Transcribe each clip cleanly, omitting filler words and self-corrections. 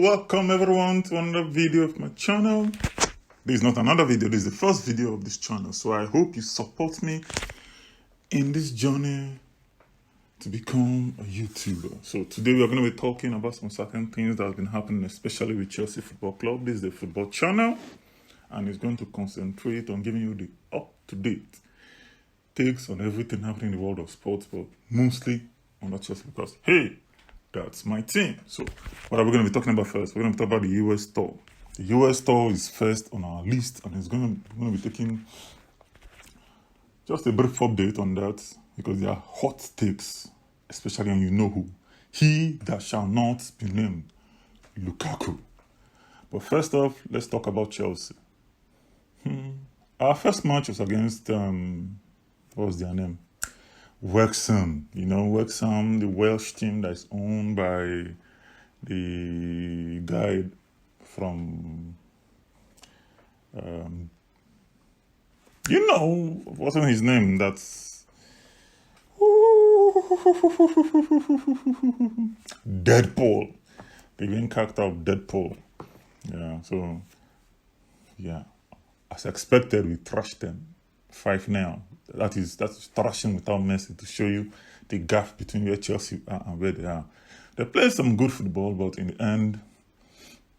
welcome everyone to another video of my channel. This is not another video, this is the first video of this channel. So I hope you support me in this journey to become a YouTuber. So today we are going to be talking about some certain things that have been happening, especially with Chelsea Football Club. This is the football channel, and it's going to concentrate on giving you the up-to-date takes on everything happening in the world of sports, but mostly on that Chelsea, because hey, that's my team. So what are we going to be talking about first? We're going to talk about the US tour. The US tour is first on our list, and it's going to be taking just a brief update on that, because there are hot takes, especially when you know who. He that shall not be named, Lukaku. But first off, let's talk about Chelsea. Our first match was against, what was their name? Wrexham. You know, Wrexham, the Welsh team that's owned by the guy from, wasn't his name? That's Deadpool. The main character of Deadpool. Yeah, so, yeah. As expected, we thrashed them 5-0. That's thrashing without mercy, to show you the gap between where Chelsea are and where they are. They played some good football, but in the end,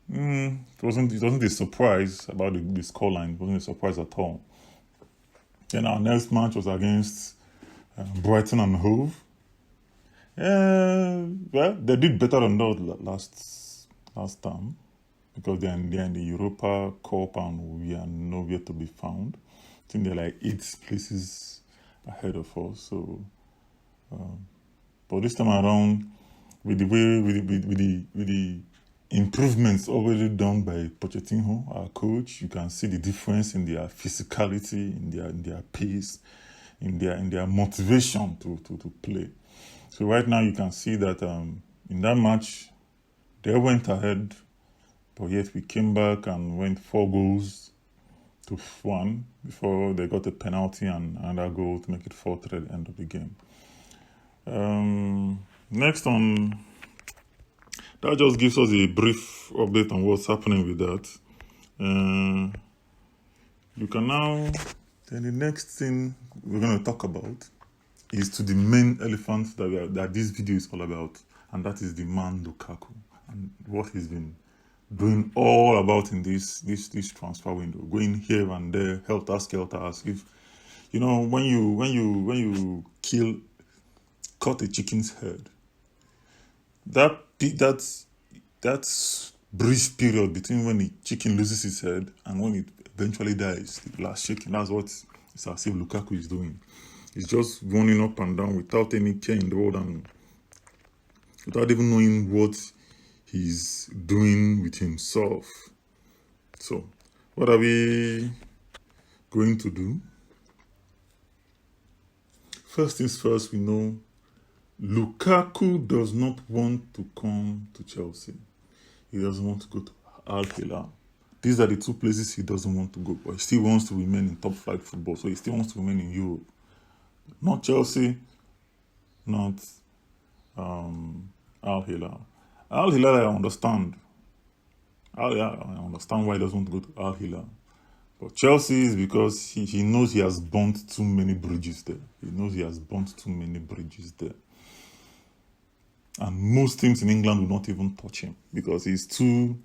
it wasn't a surprise about the scoreline. It wasn't a surprise at all. Then our next match was against Brighton and Hove. Well, they did better than that last time, because they're in the Europa Cup and we are nowhere to be found. I think they're like 8 places ahead of us. So, but this time around, with the improvements already done by Pochettino, our coach, you can see the difference in their physicality, in their pace, in their motivation to play. So right now you can see that in that match they went ahead, but yet we came back and went 4-1 before they got a penalty and another goal to make it 4-3 at the end of the game. Next on, that just gives us a brief update on what's happening with that. You can now, then the next thing we're going to talk about is to the main elephant that this video is all about, and that is the man Lukaku and what he's been doing all about in this transfer window, going here and there, helter-skelter, as if, you know, when you cut a chicken's head, that brief period between when the chicken loses his head and when it eventually dies, the last shaking, that's what it's as if Lukaku is doing. He's just running up and down without any care in the world and without even knowing what he's doing with himself. So, what are we going to do? First things first, we know Lukaku does not want to come to Chelsea. He doesn't want to go to Al Hilal. These are the two places he doesn't want to go, but he still wants to remain in top flight football, so he still wants to remain in Europe. Not Chelsea, not Al Hilal. Al Hilal, I understand. I understand why he doesn't want to go to Al Hilal. But Chelsea is because he knows he has burnt too many bridges there. He knows he has burnt too many bridges there. And most teams in England will not even touch him because he's too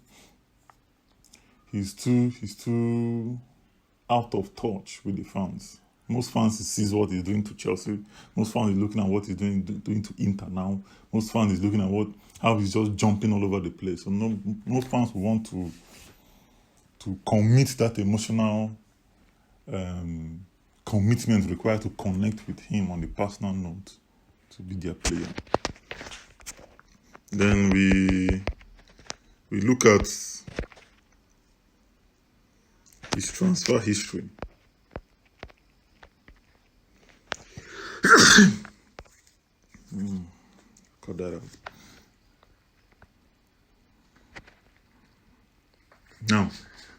out of touch with the fans. Most fans see what he's doing to Chelsea. Most fans is looking at what he's doing to Inter now. Most fans is looking at how he's just jumping all over the place. So most fans will want to commit that emotional commitment required to connect with him on the personal note to be their player. Then we look at his transfer history. Cut that out. Now,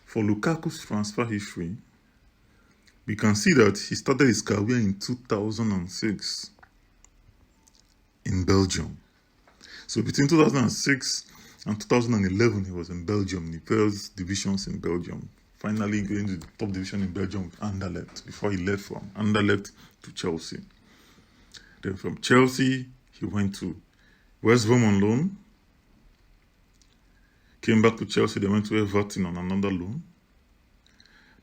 for Lukaku's transfer history, we can see that he started his career in 2006 in Belgium. So between 2006 And 2011, he was in Belgium, the first divisions in Belgium. Finally going to the top division in Belgium with Anderlecht before he left from Anderlecht to Chelsea. Then from Chelsea, he went to West Brom on loan. Came back to Chelsea, they went to Everton on another loan.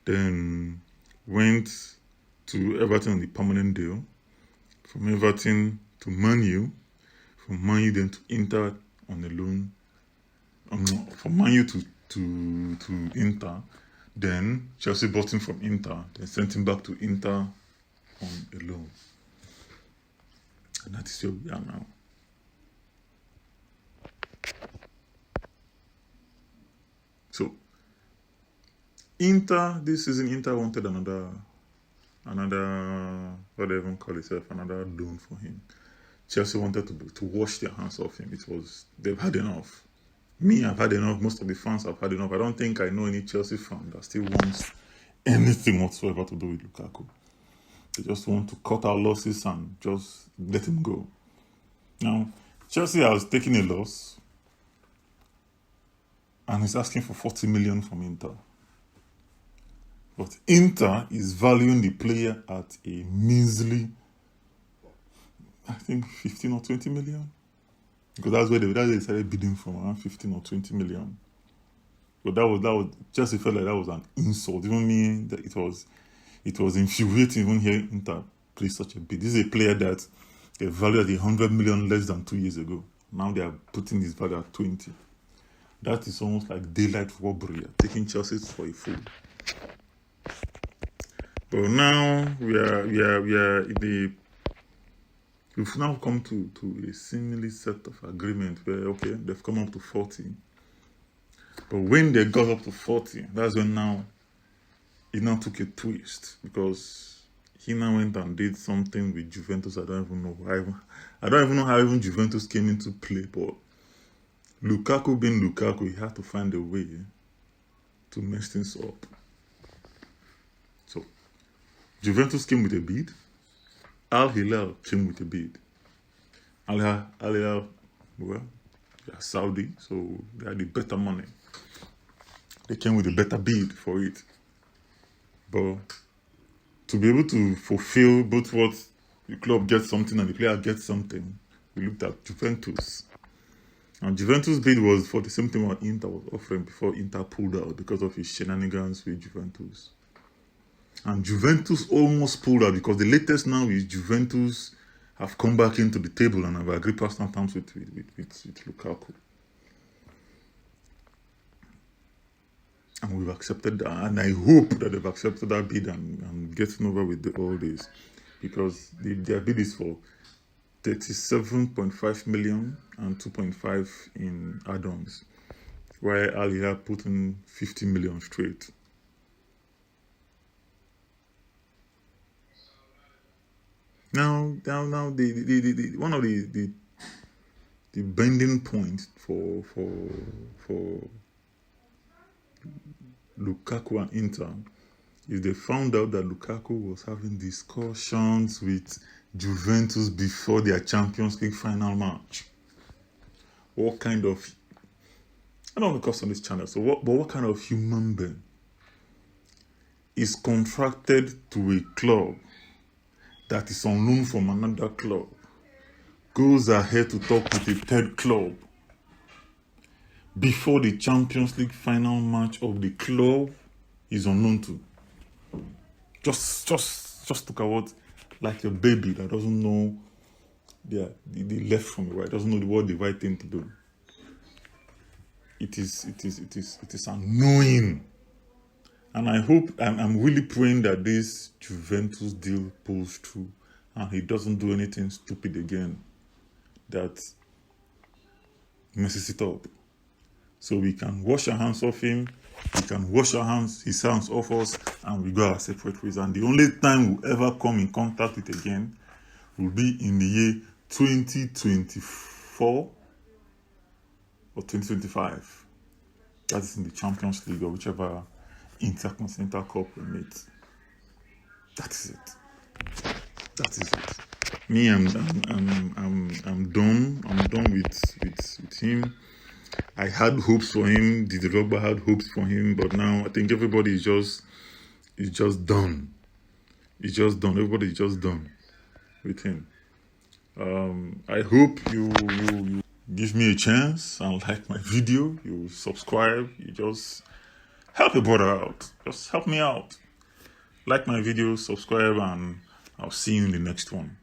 Then went to Everton on the permanent deal. From Everton to Man U. From Man U then to Inter on the loan. From Man U to Inter. Then Chelsea bought him from Inter. Then sent him back to Inter on a loan. And that is where we are now. So, Inter, this season, Inter wanted another, what do they even call itself, another loan for him. Chelsea wanted to wash their hands off him. They've had enough. Me, I've had enough. Most of the fans have had enough. I don't think I know any Chelsea fan that still wants anything whatsoever to do with Lukaku. They just want to cut our losses and just let him go. Now, Chelsea has taken a loss and is asking for 40 million from Inter. But Inter is valuing the player at a measly, I think 15 or 20 million. Because that's where they started bidding from, around 15 or 20 million. But that was Chelsea felt like that was an insult. Even me, that it was infuriating even hearing Inter play such a bid. This is a player that they valued at 100 million less than 2 years ago. Now they are putting his value at 20. That is almost like daylight robbery, taking Chelsea for a fool. But now we've now come to a seemingly set of agreement where, okay, they've come up to 40. But when they got up to 40, that's when now it now took a twist, because he now went and did something with Juventus. I don't even know how even Juventus came into play, but Lukaku being Lukaku, he had to find a way to mess things up. So, Juventus came with a bid. Al Hilal came with a bid. Al Hilal, well, they are Saudi, so they had the better money. They came with a better bid for it. But to be able to fulfill both what the club gets something and the player gets something, we looked at Juventus. And Juventus' bid was for the same thing what Inter was offering before Inter pulled out because of his shenanigans with Juventus. And Juventus almost pulled out, because the latest now is Juventus have come back into the table and have agreed personal terms with Lukaku. And we've accepted that, and I hope that they've accepted that bid and getting over with all this, because their bid is for 37.5 million and 2.5 in add-ons, while Al Hilal put in 50 million straight. Now, the one of the bending point for Lukaku and Inter is they found out that Lukaku was having discussions with Juventus before their Champions League final match. What kind of, I don't want to cuss on this channel, so what kind of human being is contracted to a club that is on loan from another club, goes ahead to talk with a third club before the Champions League final match of the club is on loan to? Just look at what, like a baby that doesn't know the left from the right, doesn't know what the right thing to do. It is annoying. And I hope, I'm really praying that this Juventus deal pulls through and he doesn't do anything stupid again that messes it up. So we can wash our hands off him, we can wash his hands off us, and we go our separate ways. And the only time we'll ever come in contact with again will be in the year 2024 or 2025. That is in the Champions League or whichever Intercontinental Cup we meet. That is it. That is it. Me, I'm done. I'm done with him. I had hopes for him. Didier Drogba had hopes for him, but now I think everybody is just done. It's just done. Everybody is just done with him. I hope you give me a chance and like my video. You subscribe. You just help a brother out. Just help me out. Like my video, subscribe, and I'll see you in the next one.